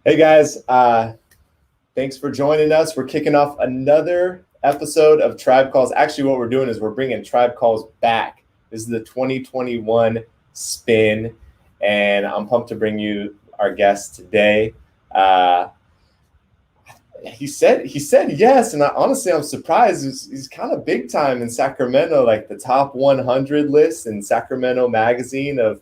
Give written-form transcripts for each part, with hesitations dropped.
Hey guys, thanks for joining us. We're kicking off another episode of Tribe Calls. Actually, what we're doing is we're bringing Tribe Calls back. This is the 2021 spin, and I'm pumped to bring you our guest today. He said yes, and honestly, I'm surprised. He's kind of big time in Sacramento, like the top 100 list in Sacramento magazine of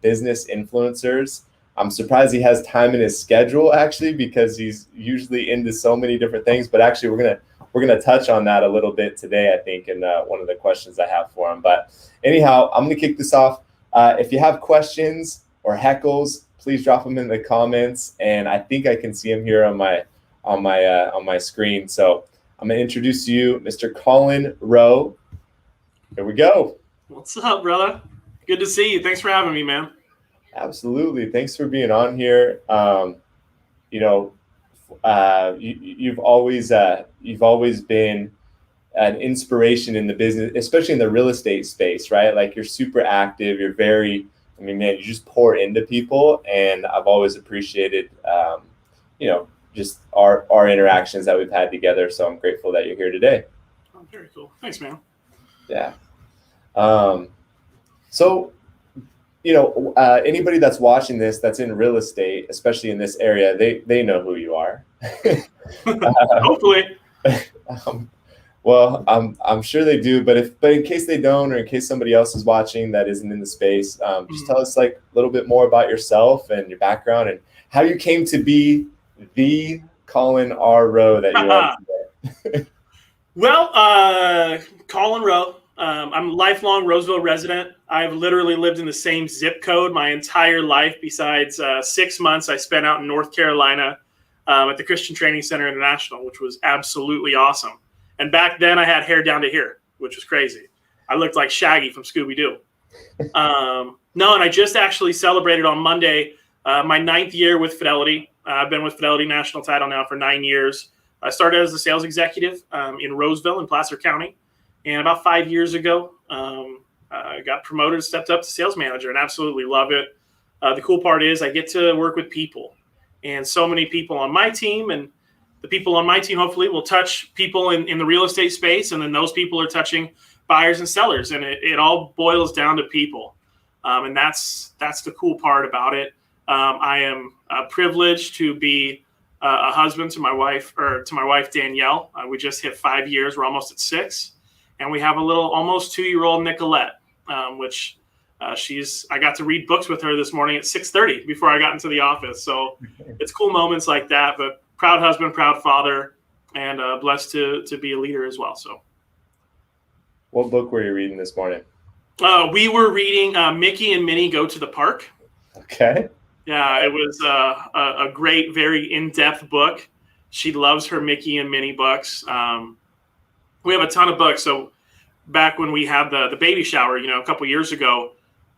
business influencers. I'm surprised he has time in his schedule actually, because he's usually into so many different things. But actually, we're gonna touch on that a little bit today, I think, in one of the questions I have for him. But anyhow, I'm gonna kick this off. If you have questions or heckles, please drop them in the comments. And I think I can see him here on my screen. So I'm gonna introduce you, Mr. Colin Roe. Here we go. What's up, brother? Good to see you. Thanks for having me, man. Absolutely. Thanks for being on here. You've always been an inspiration in the business, especially in the real estate space, right? Like you're super active. You're very, man, you just pour into people, and I've always appreciated, just our interactions that we've had together. So I'm grateful that you're here today. Oh, very cool. Thanks, man. Yeah. So. Anybody that's watching this that's in real estate, especially in this area, they know who you are. Hopefully. Well, I'm sure they do, but in case they don't, or in case somebody else is watching that isn't in the space, just tell us like a little bit more about yourself and your background and how you came to be the Colin R. Roe that you are today. Well, Colin Roe. I'm a lifelong Roseville resident. I've literally lived in the same zip code my entire life, besides 6 months I spent out in North Carolina at the Christian Training Center International, which was absolutely awesome. And back then I had hair down to here, which was crazy. I looked like Shaggy from Scooby-Doo. No, and I just actually celebrated on Monday my 9th year with Fidelity. I've been with Fidelity National Title now for 9 years. I started as a sales executive in Roseville in Placer County. And about 5 years ago, I got promoted, stepped up to sales manager, and absolutely love it. The cool part is I get to work with people, and so many people on my team, and the people on my team hopefully will touch people in the real estate space, and then those people are touching buyers and sellers, and it all boils down to people. And that's the cool part about it. I am privileged to be a husband to my wife Danielle. We just hit 5 years. We're almost at 6. And we have a little almost 2-year-old Nicolette, which I got to read books with her this morning at 6:30 before I got into the office. So it's cool moments like that, but proud husband, proud father, and blessed to be a leader as well. So, what book were you reading this morning? We were reading Mickey and Minnie Go to the Park. Okay. Yeah, it was a great, very in-depth book. She loves her Mickey and Minnie books. We have a ton of books. So back when we had the baby shower, a couple years ago,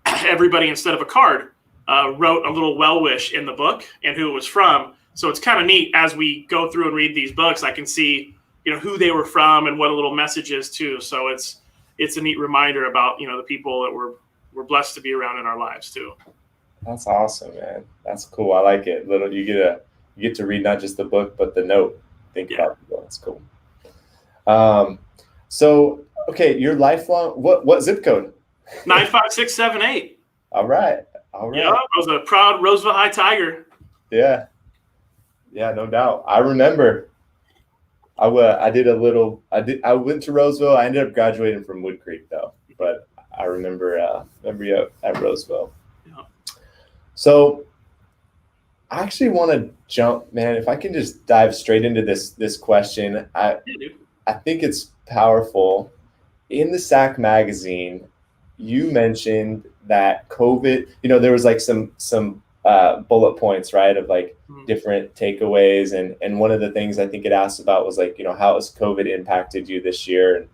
everybody, instead of a card, wrote a little well wish in the book and who it was from. So it's kind of neat as we go through and read these books. I can see, who they were from and what a little message is too. So it's a neat reminder about, the people that we're blessed to be around in our lives too. That's awesome, man. That's cool. I like it. You get to read not just the book, but the note. Think about the book. That's cool. So okay, you're lifelong. What zip code? 95678. All right. Yeah, I was a proud Roseville High Tiger. Yeah, no doubt. I remember. I went to Roseville. I ended up graduating from Wood Creek though, but I remember you at Roseville. Yeah. So I actually want to jump, man. If I can just dive straight into this question, I think it's powerful. In the SAC magazine, you mentioned that COVID, there was like some bullet points, right, of like different takeaways. And one of the things I think it asked about was like, how has COVID impacted you this year?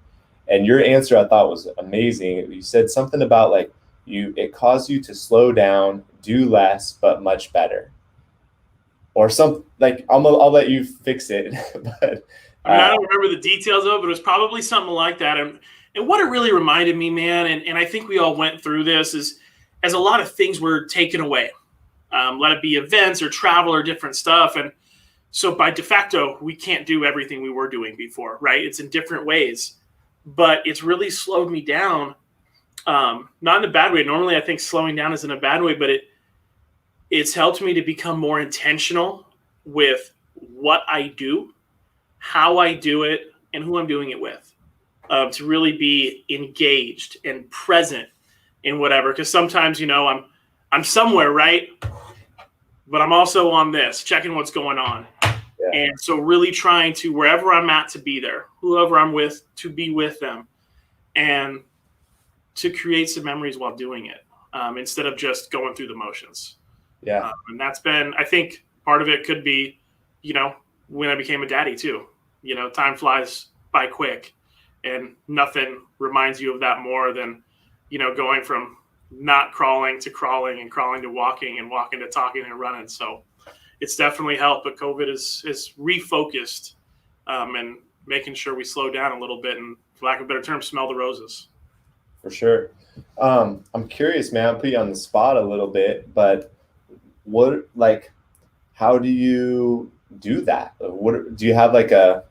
And your answer I thought was amazing. You said something about like it caused you to slow down, do less, but much better. Or something like, I'll let you fix it. But I don't remember the details of it, but it was probably something like that. And what it really reminded me, man, and I think we all went through this, is as a lot of things were taken away. let it be events or travel or different stuff. And so by de facto, we can't do everything we were doing before, right? It's in different ways, but it's really slowed me down. Not in a bad way. Normally I think slowing down is in a bad way, but it's helped me to become more intentional with what I do, how I do it, and who I'm doing it with, to really be engaged and present in whatever. Because sometimes, I'm somewhere, right? But I'm also on this, checking what's going on. Yeah. And so really trying to, wherever I'm at, to be there, whoever I'm with, to be with them, and to create some memories while doing it, instead of just going through the motions. Yeah. And that's been, I think part of it could be, when I became a daddy too. Time flies by quick, and nothing reminds you of that more than, going from not crawling to crawling and crawling to walking and walking to talking and running. So it's definitely helped, but COVID is refocused, and making sure we slow down a little bit and, for lack of a better term, smell the roses. For sure. I'm curious, man, I'll put you on the spot a little bit, but how do you do that? What do you have, like a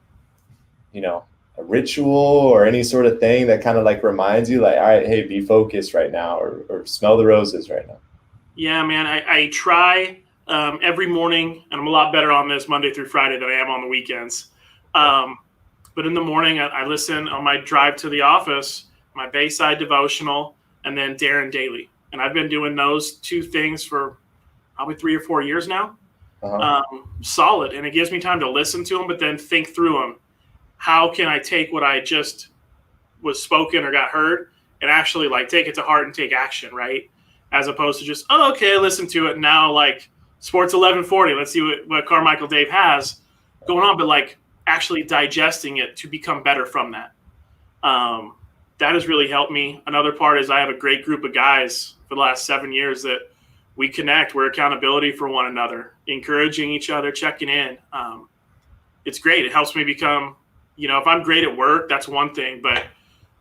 ritual or any sort of thing that kind of like reminds you, like, all right, hey, be focused right now, or smell the roses right now? Yeah, man, I try every morning, and I'm a lot better on this Monday through Friday than I am on the weekends. But in the morning, I listen on my drive to the office, my Bayside devotional, and then Darren Daily. And I've been doing those two things for probably 3 or 4 years now. Uh-huh. Solid. And it gives me time to listen to them, but then think through them. How can I take what I just was spoken or got heard and actually take it to heart and take action, right? As opposed to just, oh, okay, listen to it. Now, Sports 1140, let's see what Carmichael Dave has going on, but actually digesting it to become better from that. That has really helped me. Another part is I have a great group of guys for the last 7 years that we connect. We're accountability for one another, encouraging each other, checking in. It's great. It helps me become, if I'm great at work, that's one thing, but,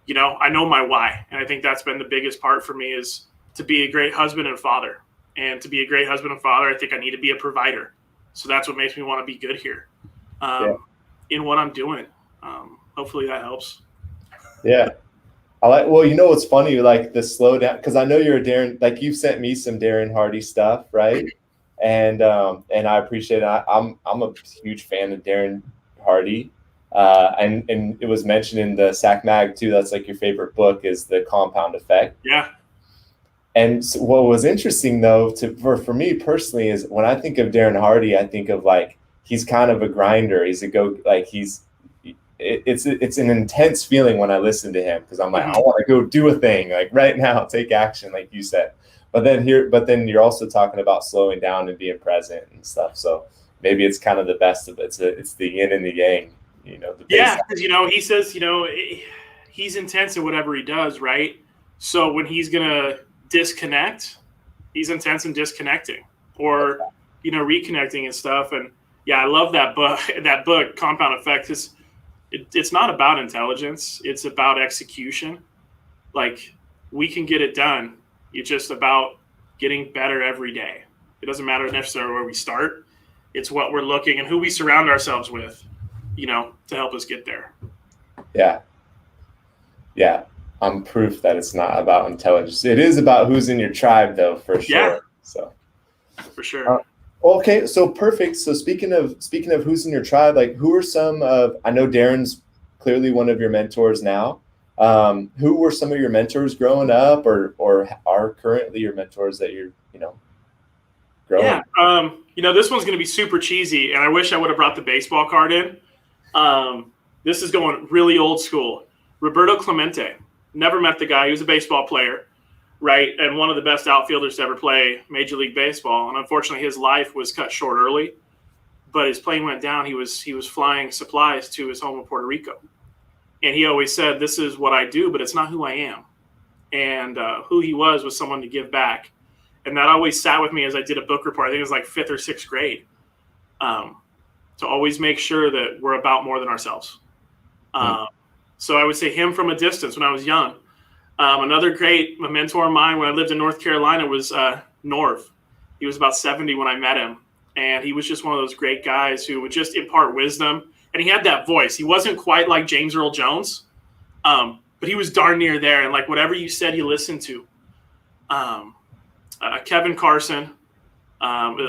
I know my why. And I think that's been the biggest part for me, is to be a great husband and father. And to be a great husband and father, I think I need to be a provider. So that's what makes me want to be good here in what I'm doing. Hopefully that helps. Yeah. Well, what's funny, the slowdown, because I know you're a Darren, you've sent me some Darren Hardy stuff, right? And I appreciate it. I'm a huge fan of Darren Hardy. And it was mentioned in the Sac Mag too. That's your favorite book is The Compound Effect. Yeah. And so what was interesting though, for me personally, is when I think of Darren Hardy, I think of he's kind of a grinder. He's it's an intense feeling when I listen to him, because I'm like, I want to go do a thing right now, take action, like you said. But then you're also talking about slowing down and being present and stuff. So maybe it's kind of the best of it. It's the yin and the yang, Yeah, because he says he's intense in whatever he does, right? So when he's gonna disconnect, he's intense in disconnecting or reconnecting and stuff. And yeah, I love that book. That book, Compound Effect, is it's not about intelligence. It's about execution. We can get it done. It's just about getting better every day. It doesn't matter necessarily where we start. It's what we're looking and who we surround ourselves with, to help us get there. Yeah. Yeah. I'm proof that it's not about intelligence. It is about who's in your tribe, though, for sure. Yeah. So for sure. Okay, so perfect. So speaking of who's in your tribe, who are some of? I know Darren's clearly one of your mentors now. Who were some of your mentors growing up, or are currently your mentors that you're growing? Yeah. This one's going to be super cheesy, and I wish I would have brought the baseball card in. This is going really old school. Roberto Clemente. Never met the guy. He was a baseball player, right? And one of the best outfielders to ever play Major League Baseball. And unfortunately, his life was cut short early. But his plane went down. He was flying supplies to his home in Puerto Rico. And he always said, this is what I do, but it's not who I am. And who he was someone to give back. And that always sat with me as I did a book report. I think it was 5th or 6th grade. To always make sure that we're about more than ourselves. So I would say him from a distance when I was young. Another great mentor of mine when I lived in North Carolina was Norv. He was about 70 when I met him. And he was just one of those great guys who would just impart wisdom. And he had that voice. He wasn't quite like James Earl Jones, but he was darn near there. And like whatever you said, he listened to. Kevin Carson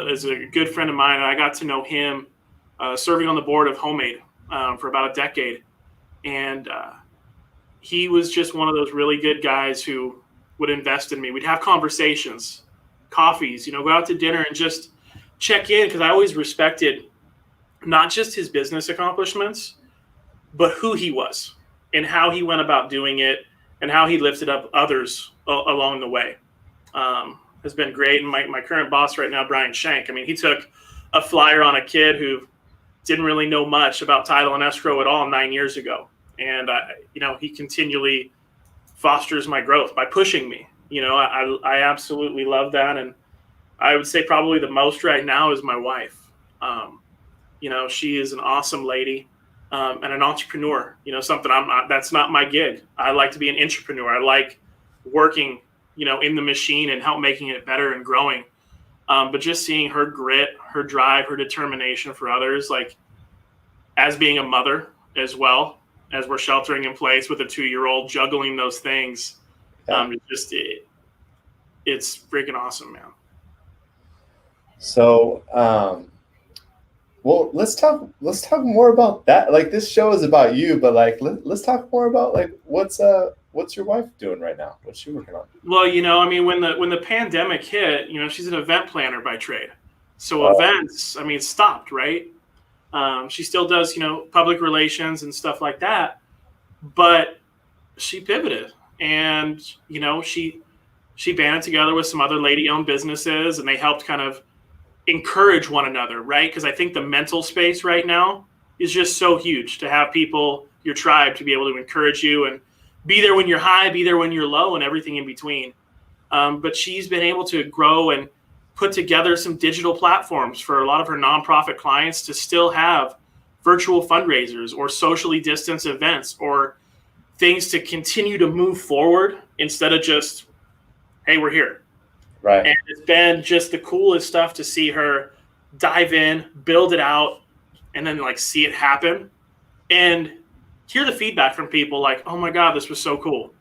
is a good friend of mine. And I got to know him serving on the board of Homemade for about a decade. And he was just one of those really good guys who would invest in me. We'd have conversations, coffees, go out to dinner and just check in, because I always respected not just his business accomplishments, but who he was and how he went about doing it and how he lifted up others along the way. Has been great. And my current boss right now, Brian Shank, he took a flyer on a kid who didn't really know much about title and escrow at all 9 years ago. And, he continually fosters my growth by pushing me. I absolutely love that. And I would say probably the most right now is my wife. She is an awesome lady and an entrepreneur, something that's not my gig. I like to be an entrepreneur. I like working, in the machine and help making it better and growing. But just seeing her grit, her drive, her determination for others, like as being a mother as well, as we're sheltering in place with a 2-year-old, juggling those things. It's freaking awesome, man. So, well, let's talk more about that. Like, this show is about you, but like, let's talk more about like what's your wife doing right now? What's she working on? Well, when the pandemic hit, she's an event planner by trade, so events, stopped, right? She still does, public relations and stuff like that, but she pivoted, and she banded together with some other lady-owned businesses, and they helped kind of encourage one another, right? Because I think the mental space right now is just so huge to have people, your tribe, to be able to encourage you and be there when you're high, be there when you're low, and everything in between. But she's been able to grow and put together some digital platforms for a lot of her nonprofit clients to still have virtual fundraisers or socially distanced events or things to continue to move forward instead of just, hey, we're here. Right. And it's been just the coolest stuff to see her dive in, build it out, and then like see it happen and hear the feedback from people like, oh my God, this was so cool.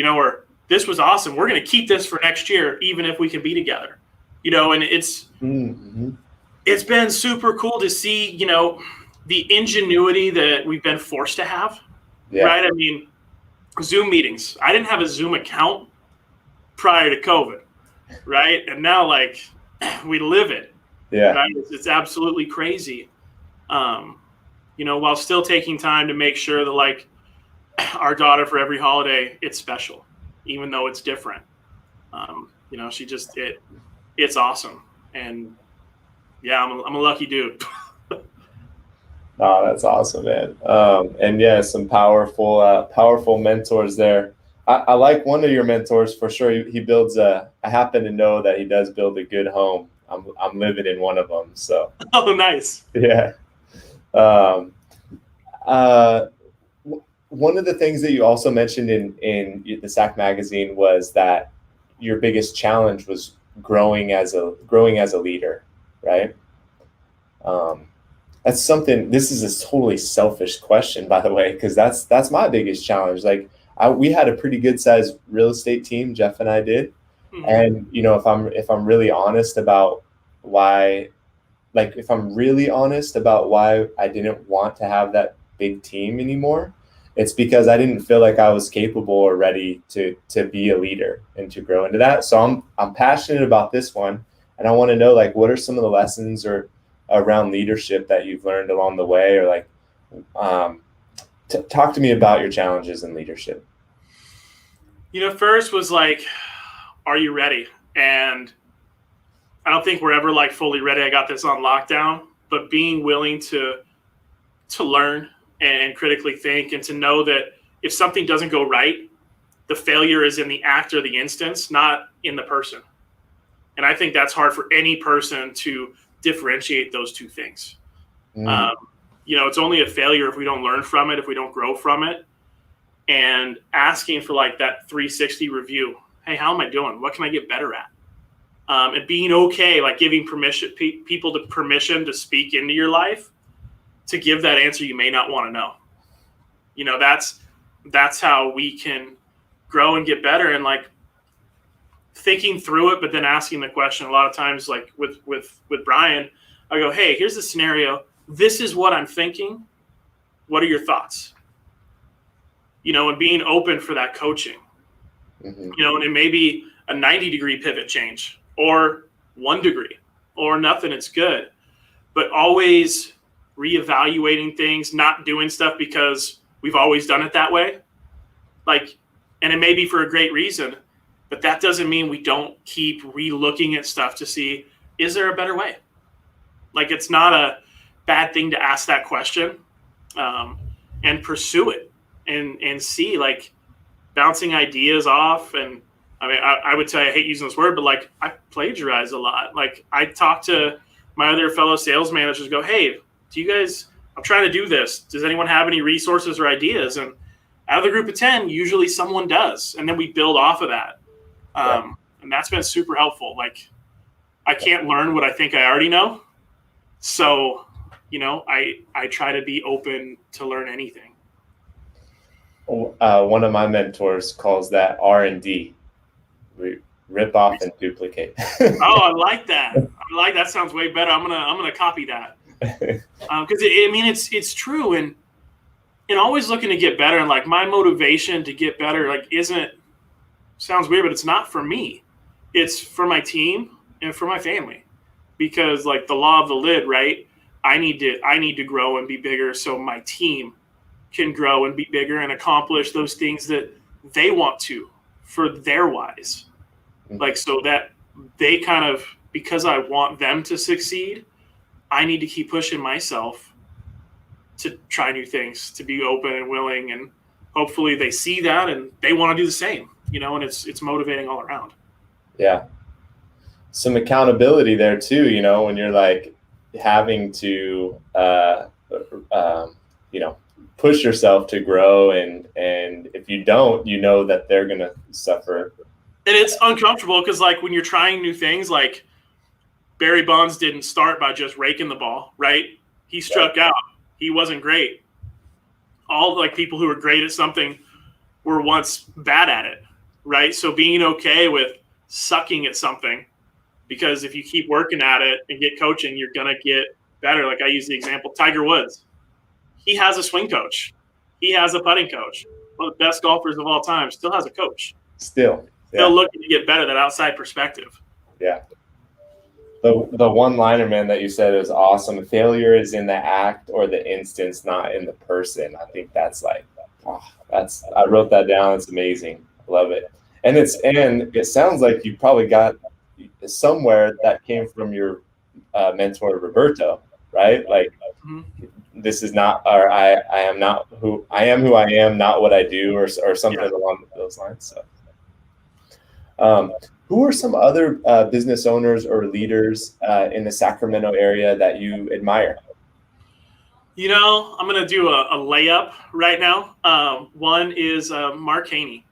Or this was awesome. We're going to keep this for next year, even if we can be together, and it's been super cool to see, the ingenuity that we've been forced to have. Yeah. Right. Zoom meetings. I didn't have a Zoom account prior to COVID. Right. And now like we live it. Yeah. Right? It's absolutely crazy. While still taking time to make sure that like our daughter for every holiday, it's special, even though it's different. It's awesome. And yeah, I'm a lucky dude. Oh, that's awesome, man. And yeah, some powerful mentors there. I like one of your mentors for sure. He builds I happen to know that he does build a good home. I'm living in one of them. So. Oh, nice. Yeah. One of the things that you also mentioned in the SAC magazine was that your biggest challenge was growing as a leader, right? That's something. This is a totally selfish question, by the way, because that's my biggest challenge. Like we had a pretty good sized real estate team, Jeff and I did, and if I'm really honest about why. Like, if I'm really honest about why I didn't want to have that big team anymore, it's because I didn't feel like I was capable or ready to be a leader and to grow into that. So I'm passionate about this one, and I want to know, like, what are some of the lessons or around leadership that you've learned along the way, or like, talk to me about your challenges in leadership. First was like, are you ready? And I don't think we're ever like fully ready. I got this on lockdown, but being willing to learn and critically think and to know that if something doesn't go right, the failure is in the act or the instance, not in the person. And I think that's hard for any person to differentiate those two things. It's only a failure if we don't learn from it, if we don't grow from it, and asking for like that 360 review. Hey, how am I doing? What can I get better at? and being okay, like giving people to permission to speak into your life, to give that answer you may not want to know. That's how we can grow and get better, and like thinking through it, but then asking the question. A lot of times, like with Brian, I go, hey, here's the scenario. This is what I'm thinking. What are your thoughts? And being open for that coaching. And it may be a 90-degree pivot change or 1 degree or nothing. It's good. But always reevaluating things, not doing stuff because we've always done it that way. And it may be for a great reason, but that doesn't mean we don't keep re-looking at stuff to see, is there a better way? It's not a bad thing to ask that question, and pursue it and see, bouncing ideas off. And I mean, I would say, I hate using this word, but I plagiarize a lot. I talk to my other fellow sales managers, go, hey, I'm trying to do this. Does anyone have any resources or ideas? And out of the group of 10, usually someone does. And then we build off of that. And that's been super helpful. I can't learn what I think I already know. So, I try to be open to learn anything. One of my mentors calls that R&D. Rip off and duplicate. Oh, I like that. That sounds way better. I'm gonna copy that. Because it's true, and always looking to get better. And my motivation to get better sounds weird, but it's not for me. It's for my team and for my family. Because the law of the lid, right? I need to grow and be bigger so my team can grow and be bigger and accomplish those things that they want to for their wise. So that they kind of, because I want them to succeed, I need to keep pushing myself to try new things, to be open and willing, and hopefully they see that and they want to do the same, and it's motivating all around. Yeah. Some accountability there too, when you're having to, push yourself to grow. And if you don't, that they're going to suffer. And it's uncomfortable because when you're trying new things, Barry Bonds didn't start by just raking the ball, right? He struck out. He wasn't great. All people who were great at something were once bad at it, right? So being okay with sucking at something, because if you keep working at it and get coaching, you're going to get better. I use the example, Tiger Woods. He has a swing coach. He has a putting coach. One of the best golfers of all time, still has a coach. Still looking to get better, that outside perspective. Yeah. The one-liner, man, that you said is awesome. Failure is in the act or the instance, not in the person. I think that's I wrote that down. It's amazing. I love it. And it sounds like you probably got somewhere that came from your mentor, Roberto, right? This is not, or I am not who I am, not what I do, or something along those lines. So, who are some other business owners or leaders in the Sacramento area that you admire? I'm going to do a layup right now. One is Mark Haney.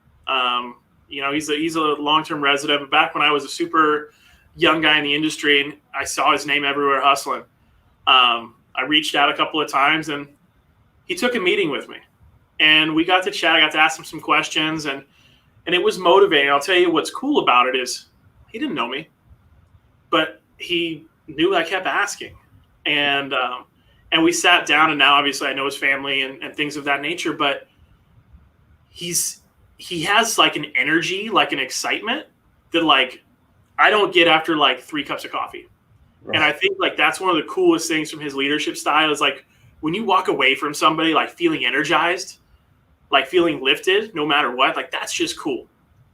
He's a long-term resident, but back when I was a super young guy in the industry and I saw his name everywhere hustling, I reached out a couple of times and he took a meeting with me and we got to chat. I got to ask him some questions and it was motivating. I'll tell you what's cool about it is he didn't know me, but he knew I kept asking. And we sat down, and now obviously I know his family and things of that nature, but he has an energy, an excitement that I don't get after 3 cups of coffee. Right. And I think that's one of the coolest things from his leadership style is when you walk away from somebody feeling energized, feeling lifted no matter what, that's just cool.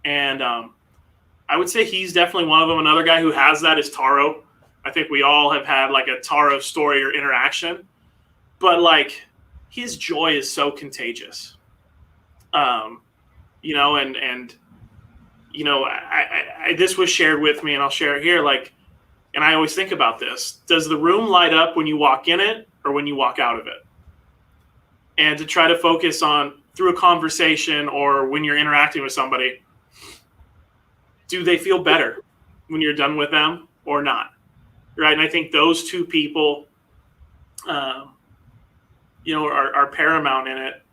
And I would say he's definitely one of them. Another guy who has that is Taro. I think we all have had a Taro story or interaction, but his joy is so contagious. This was shared with me and I'll share it here. And I always think about this. Does the room light up when you walk in it or when you walk out of it? And to try to focus on through a conversation or when you're interacting with somebody, do they feel better? when you're done with them or not, right? And I think those two people, are paramount in it.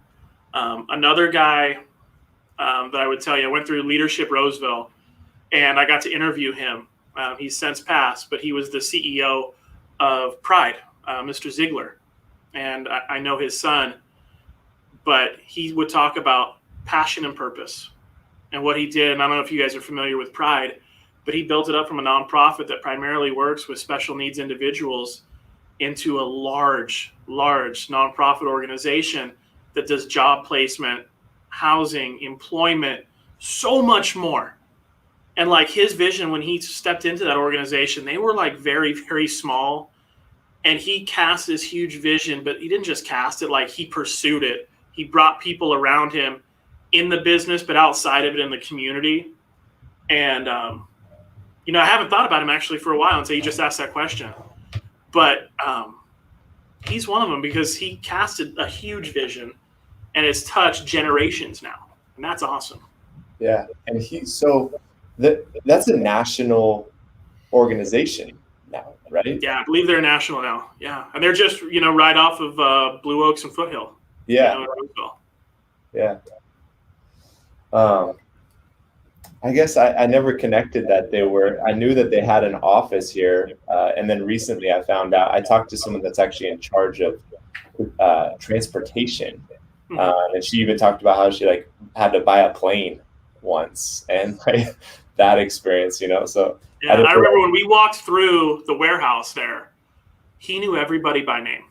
Another guy that I would tell you, I went through Leadership Roseville, and I got to interview him. He's since passed, but he was the CEO of Pride, Mr. Ziegler, and I know his son. But he would talk about passion and purpose and what he did. And I don't know if you guys are familiar with Pride, but he built it up from a nonprofit that primarily works with special needs individuals into a large nonprofit organization that does job placement, housing, employment, so much more. And like his vision, when he stepped into that organization, they were like very, very small. And he cast this huge vision, but he didn't just cast it, like he pursued it. He brought people around him in the business, but outside of it in the community. And, I haven't thought about him actually for a while until you just asked that question. But he's one of them because he casted a huge vision and it's touched generations now. And that's awesome. Yeah. And that's a national organization now, right? Yeah, I believe they're national now. Yeah. And they're just, right off of Blue Oaks and Foothill. Yeah. Yeah. I guess I never connected that I knew that they had an office here. And then recently I found out, I talked to someone that's actually in charge of transportation. And she even talked about how she had to buy a plane once and that experience, so. Yeah, I remember when we walked through the warehouse there, he knew everybody by name.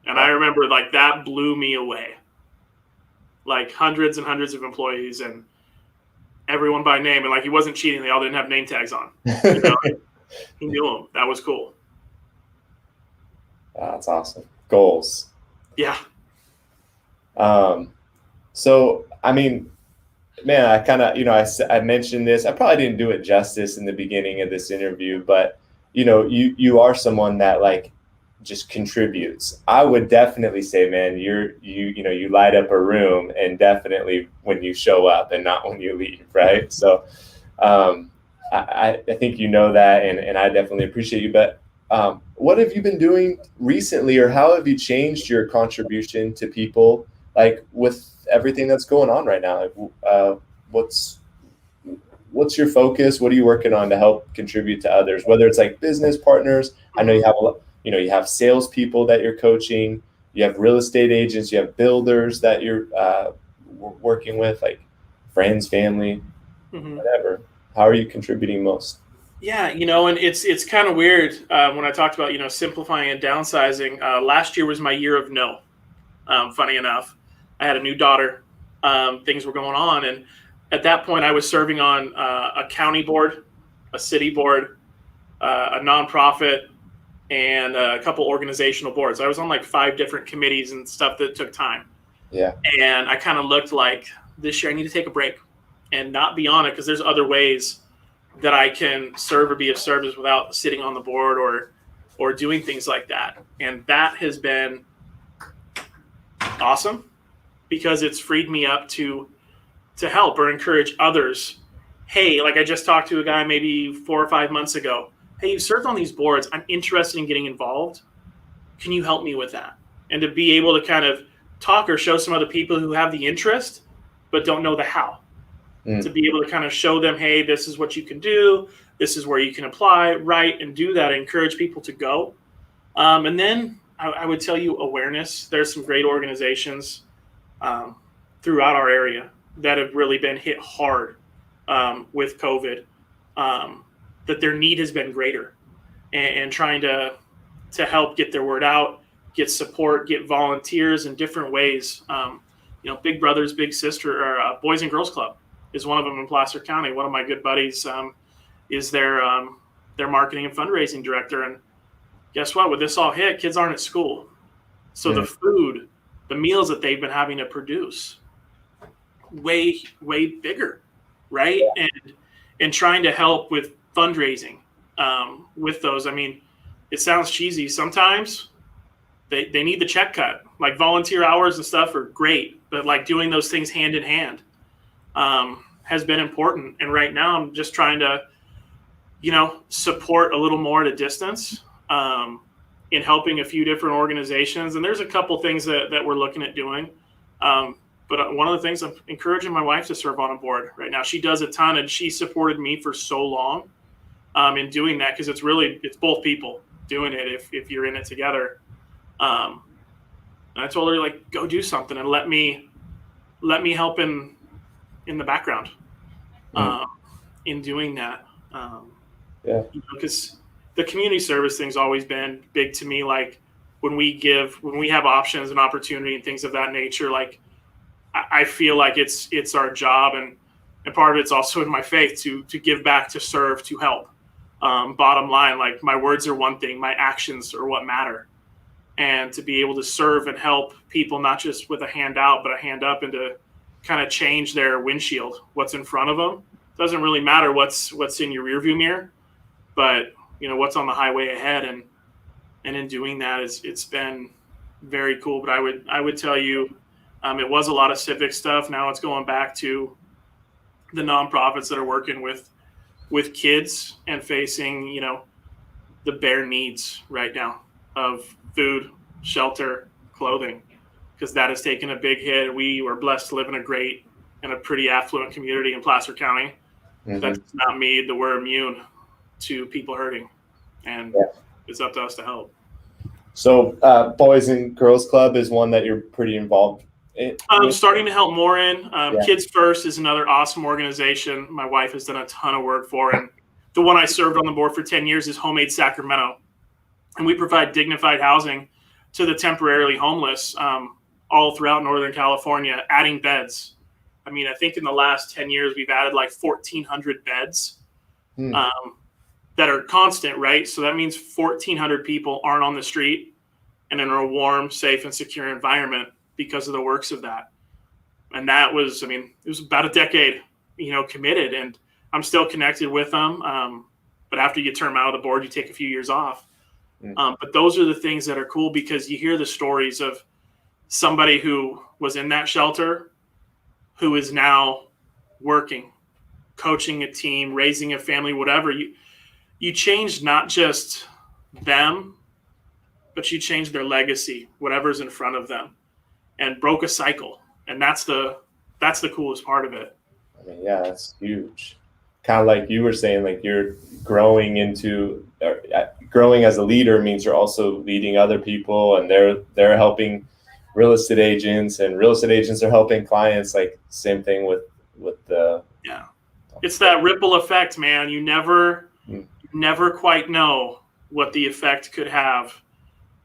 And I remember that blew me away. Hundreds and hundreds of employees and everyone by name. And he wasn't cheating. They all didn't have name tags on. He knew them. That was cool. That's awesome. Goals. Yeah. So, I mean, man, I kind of, I mentioned this. I probably didn't do it justice in the beginning of this interview, but, you are someone that just contributes. I would definitely say, man, you light up a room, and definitely when you show up and not when you leave, right? So I think that, and I definitely appreciate you. But what have you been doing recently, or how have you changed your contribution to people, with everything that's going on right now? What's your focus? What are you working on to help contribute to others? Whether it's business partners, I know you have you have salespeople that you're coaching, you have real estate agents, you have builders that you're working with, friends, family, whatever. How are you contributing most? Yeah, and it's kind of weird when I talked about, simplifying and downsizing. Last year was my year of no. Funny enough, I had a new daughter. Things were going on. And at that point, I was serving on a county board, a city board, a nonprofit, and a couple organizational boards. I was on 5 different committees and stuff that took time. Yeah. And I kind of looked this year I need to take a break and not be on it, because there's other ways that I can serve or be of service without sitting on the board or doing things like that. And that has been awesome because it's freed me up to help or encourage others. Hey, I just talked to a guy maybe 4 or 5 months ago. Hey, you've served on these boards. I'm interested in getting involved. Can you help me with that? And to be able to kind of talk or show some other people who have the interest but don't know the how. To be able to kind of show them, hey, this is what you can do. This is where you can apply, write, and do that. Encourage people to go. And then I would tell you awareness. There's some great organizations throughout our area that have really been hit hard with COVID. That their need has been greater, and trying to help get their word out, get support, get volunteers in different ways. Big Brothers Big Sister, or Boys and Girls Club is one of them in Placer County. One of my good buddies is their marketing and fundraising director. And guess what? With this all hit, kids aren't at school. So the food, the meals that they've been having to produce, way bigger, right? And trying to help with fundraising with those. I mean, it sounds cheesy. Sometimes they need the check cut. Volunteer hours and stuff are great, but doing those things hand in hand has been important. And right now I'm just trying to support a little more at a distance, in helping a few different organizations. And there's a couple things that we're looking at doing. But one of the things I'm encouraging my wife to serve on a board right now. She does a ton, and she supported me for so long in doing that, because it's both people doing it if you're in it together. And I told her, like, go do something and let me help in the background in doing that. Because the community service thing's always been big to me. Like when we have options and opportunity and things of that nature, like I feel like it's our job, and part of it's also in my faith to give back, to serve, to help. Bottom line, like my words are one thing, my actions are what matter. And to be able to serve and help people, not just with a hand out, but a hand up, and to kind of change their windshield, what's in front of them. Doesn't really matter what's in your rearview mirror, but what's on the highway ahead. And in doing that, it's been very cool. But I would tell you, it was a lot of civic stuff. Now it's going back to the nonprofits that are working with kids and facing, the bare needs right now of food, shelter, clothing, because that has taken a big hit. We were blessed to live in a pretty affluent community in Placer County. That does not mean that we're immune to people hurting, and it's up to us to help. So Boys and Girls Club is one that you're pretty involved in? I'm starting to help more in. Kids First is another awesome organization my wife has done a ton of work for, and the one I served on the board for 10 years is Homemade Sacramento. And we provide dignified housing to the temporarily homeless all throughout Northern California, adding beds. I mean, I think in the last 10 years, we've added like 1,400 beds that are constant, right? So that means 1,400 people aren't on the street and in a warm, safe, and secure environment because of the works of that. And that was, it was about a decade, committed. And I'm still connected with them. But after you term out of the board, you take a few years off. But those are the things that are cool, because you hear the stories of somebody who was in that shelter who is now working, coaching a team, raising a family, whatever. You change not just them, but you change their legacy, whatever's in front of them, and broke a cycle. And that's the coolest part of it. That's huge. Kind of like you were saying, like you're growing as a leader means you're also leading other people, and they're helping real estate agents, and real estate agents are helping clients. Like same thing with the it's that ripple effect, man. You never quite know what the effect could have,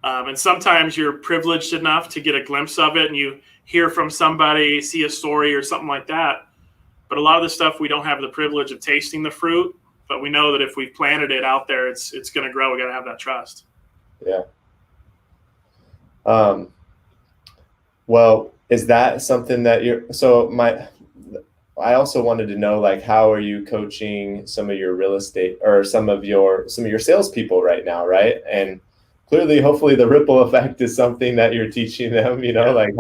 and sometimes you're privileged enough to get a glimpse of it, and you hear from somebody, see a story or something like that. But a lot of the stuff, we don't have the privilege of tasting the fruit, but we know that if we've planted it out there, it's going to grow. We got to have that trust. Yeah. Well, is that something that I also wanted to know, like, how are you coaching some of your real estate or some of your salespeople right now, right? And clearly, hopefully, the ripple effect is something that you're teaching them, like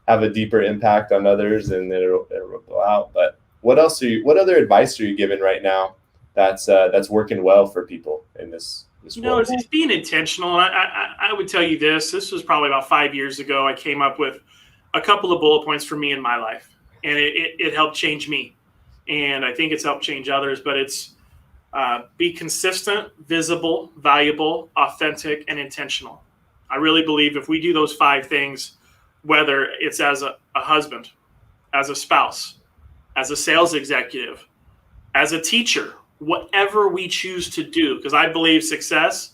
have a deeper impact on others, and then it'll ripple out. But what other advice are you giving right now that's working well for people in this world? It's being intentional. I would tell you this was probably about 5 years ago. I came up with a couple of bullet points for me in my life, and it helped change me. And I think it's helped change others, but it's be consistent, visible, valuable, authentic, and intentional. I really believe if we do those 5 things, whether it's as a husband, as a spouse, as a sales executive, as a teacher, whatever we choose to do, because I believe success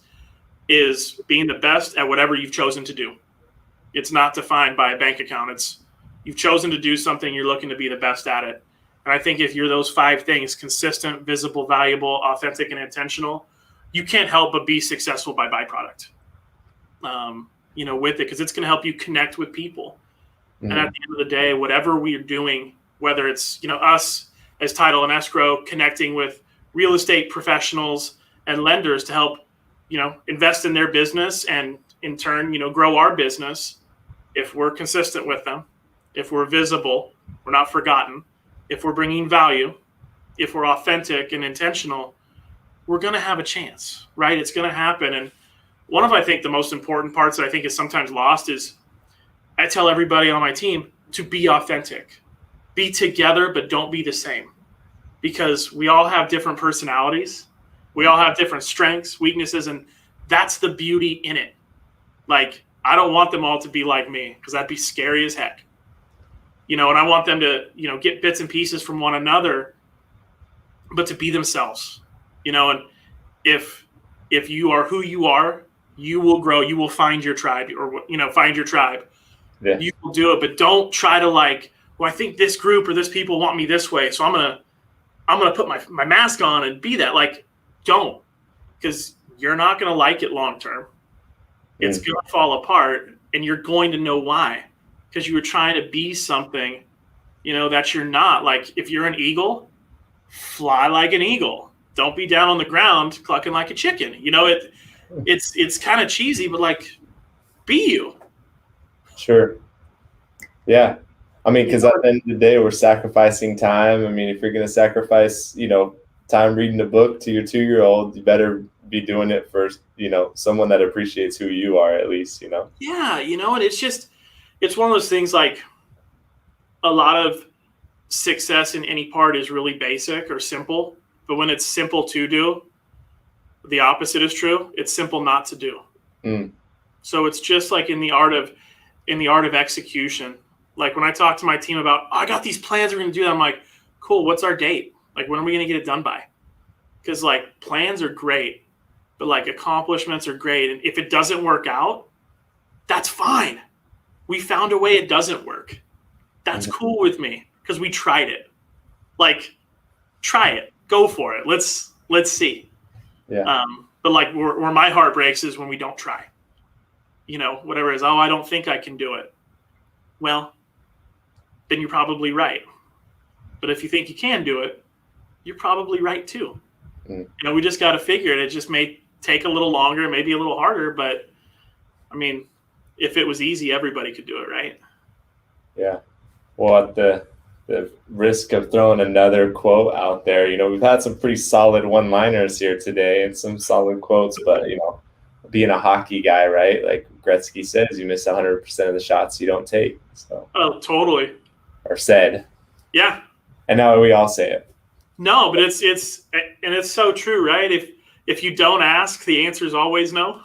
is being the best at whatever you've chosen to do. It's not defined by a bank account. It's you've chosen to do something, you're looking to be the best at it. And I think if you're those 5 things, consistent, visible, valuable, authentic, and intentional, you can't help but be successful by byproduct, with it, because it's going to help you connect with people. Mm-hmm. And at the end of the day, whatever we are doing, whether it's, us as title and escrow, connecting with real estate professionals and lenders to help, invest in their business and in turn, grow our business. If we're consistent with them, if we're visible, we're not forgotten, if we're bringing value, if we're authentic and intentional, we're going to have a chance, right? It's going to happen. And one of, I think, the most important parts that I think is sometimes lost is I tell everybody on my team to be authentic, be together, but don't be the same, because we all have different personalities. We all have different strengths, weaknesses, and that's the beauty in it. Like, I don't want them all to be like me, because that'd be scary as heck. And I want them to, get bits and pieces from one another, but to be themselves, and if you are who you are, you will grow, you will find your tribe, or, find your tribe. Yeah. You will do it, but don't try to I think this group or this people want me this way, so I'm going to put my mask on and be that. Don't, because you're not going to like it long term. It's going to fall apart, and you're going to know why, because you were trying to be something, that you're not. If you're an eagle, fly like an eagle. Don't be down on the ground clucking like a chicken. It's kind of cheesy, but be you. Sure. Yeah. I mean, because at the end of the day, we're sacrificing time. I mean, if you're going to sacrifice, time reading a book to your 2-year-old, you better be doing it for, someone that appreciates who you are, at least, Yeah. And it's one of those things, a lot of success in any part is really basic or simple, but when it's simple to do, the opposite is true. It's simple not to do. So it's just in the art of execution. When I talk to my team about, I got these plans, we're going to do that. I'm like, cool. What's our date? When are we going to get it done by? Because plans are great, but accomplishments are great. And if it doesn't work out, that's fine. We found a way it doesn't work. That's cool with me, because we tried it. Try it, go for it. Let's see. Yeah. But where my heart breaks is when we don't try. Whatever it is, I don't think I can do it. Well, then you're probably right. But if you think you can do it, you're probably right too. We just got to figure it. It just may take a little longer, maybe a little harder, but I mean, if it was easy, everybody could do it, right? Yeah. Well, at the risk of throwing another quote out there, we've had some pretty solid one-liners here today and some solid quotes, but, being a hockey guy, right? Like Gretzky says, you miss 100% of the shots you don't take. So. Oh, totally. Or said. Yeah. And now we all say it. No, but it's so true, right? If you don't ask, the answer is always no.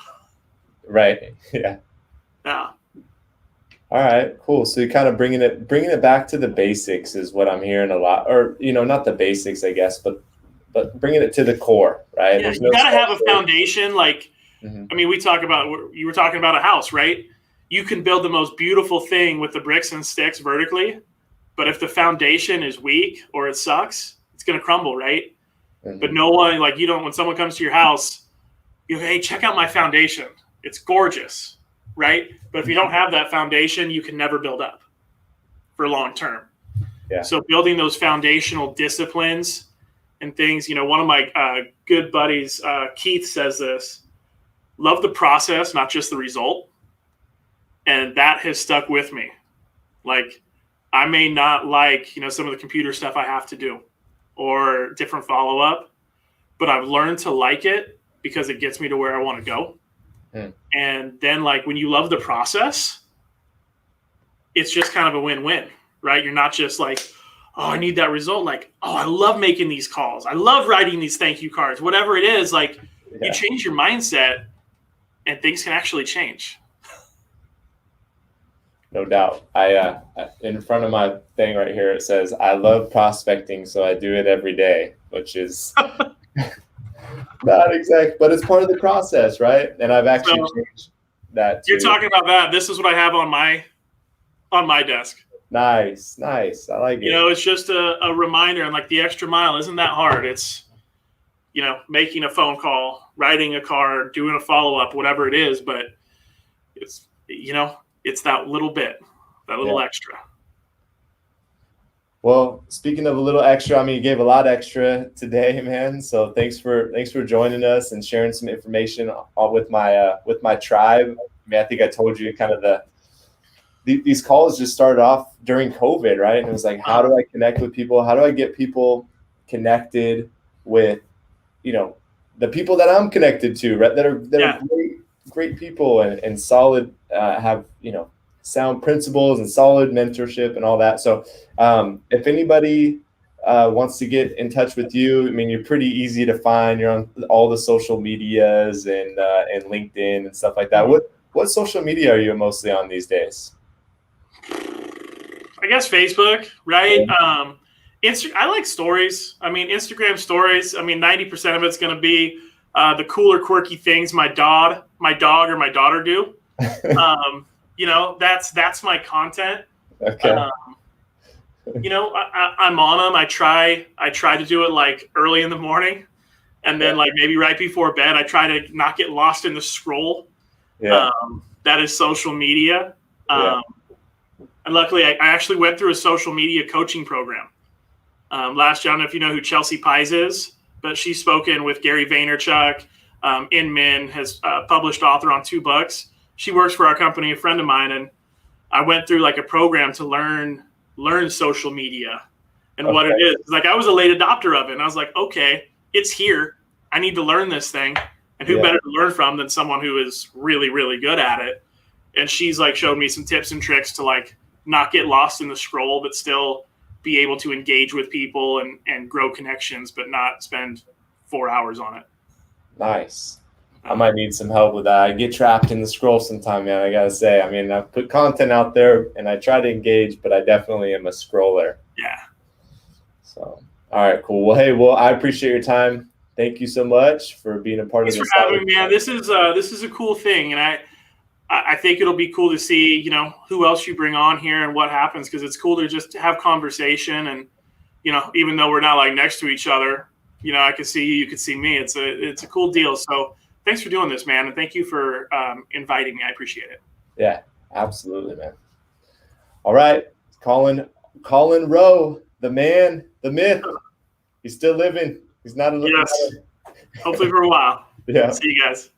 Right. Yeah. Yeah. All right, cool. So you're kind of bringing it back to the basics is what I'm hearing a lot, or not the basics, I guess, but bringing it to the core, right? Yeah, you gotta have a foundation. I mean, you were talking about a house, right? You can build the most beautiful thing with the bricks and sticks vertically, but if the foundation is weak or it sucks, it's gonna crumble, right? But no one, when someone comes to your house, you go, hey, check out my foundation. It's gorgeous, right? But if you don't have that foundation, you can never build up for long term. Yeah. So building those foundational disciplines and things, one of my good buddies, Keith, says this: love the process, not just the result. And that has stuck with me. I may not like, some of the computer stuff I have to do or different follow-up, but I've learned to like it because it gets me to where I want to go. And then when you love the process, it's just kind of a win-win, right? You're not just oh, I need that result. Oh, I love making these calls. I love writing these thank you cards, whatever it is. You change your mindset and things can actually change. No doubt. I in front of my thing right here, it says, I love prospecting, so I do it every day, which is not exact, but it's part of the process, right? And I've actually changed that too. You're talking about that. This is what I have on my desk. Nice. I like it. It's just a reminder, and the extra mile isn't that hard. It's, making a phone call, writing a card, doing a follow-up, whatever it is, but it's, it's that little bit, that little extra. Well, speaking of a little extra, I mean, you gave a lot extra today, man. So thanks for joining us and sharing some information with my tribe. I mean, I think I told you kind of these calls just started off during COVID, right? And it was how do I connect with people? How do I get people connected with, the people that I'm connected to, right, that are great people and solid, have, sound principles and solid mentorship and all that. So if anybody wants to get in touch with you, I mean, you're pretty easy to find. You're on all the social medias and LinkedIn and stuff like that. What social media are you mostly on these days? I guess Facebook, right? I like stories. I mean, Instagram stories. I mean, 90% of it's going to be the cooler, quirky things my dog or my daughter do. That's my content. Okay. I'm on them. I try to do it like early in the morning, and then like maybe right before bed. I try to not get lost in the scroll. Yeah. That is social media. And luckily, I actually went through a social media coaching program last year. I don't know if you know who Chelsea Pies is, but she's spoken with Gary Vaynerchuk. Inman has published author on 2 books. She works for our company, a friend of mine, and I went through like a program to learn social media and what it is. Like I was a late adopter of it, and I was like, okay, it's here. I need to learn this thing, and who better to learn from than someone who is really, really good at it? And she's like showed me some tips and tricks to like not get lost in the scroll, but still be able to engage with people and grow connections, but not spend 4 hours on it. Nice. I might need some help with that. I get trapped in the scroll sometime, man. I gotta say. I mean, I put content out there and I try to engage, but I definitely am a scroller. Yeah. So, all right, cool. Well, hey, I appreciate your time. Thank you so much for being a part of this. Thanks for having me, man. This is a cool thing, and I think it'll be cool to see, who else you bring on here and what happens, because it's cool to just have conversation. And, even though we're not like next to each other, I can see you could see me. It's a cool deal. So thanks for doing this, man. And thank you for inviting me. I appreciate it. Yeah, absolutely, man. All right. Colin Roe, the man, the myth. He's still living. He's not a living. Yes. Hopefully for a while. Yeah. See you guys.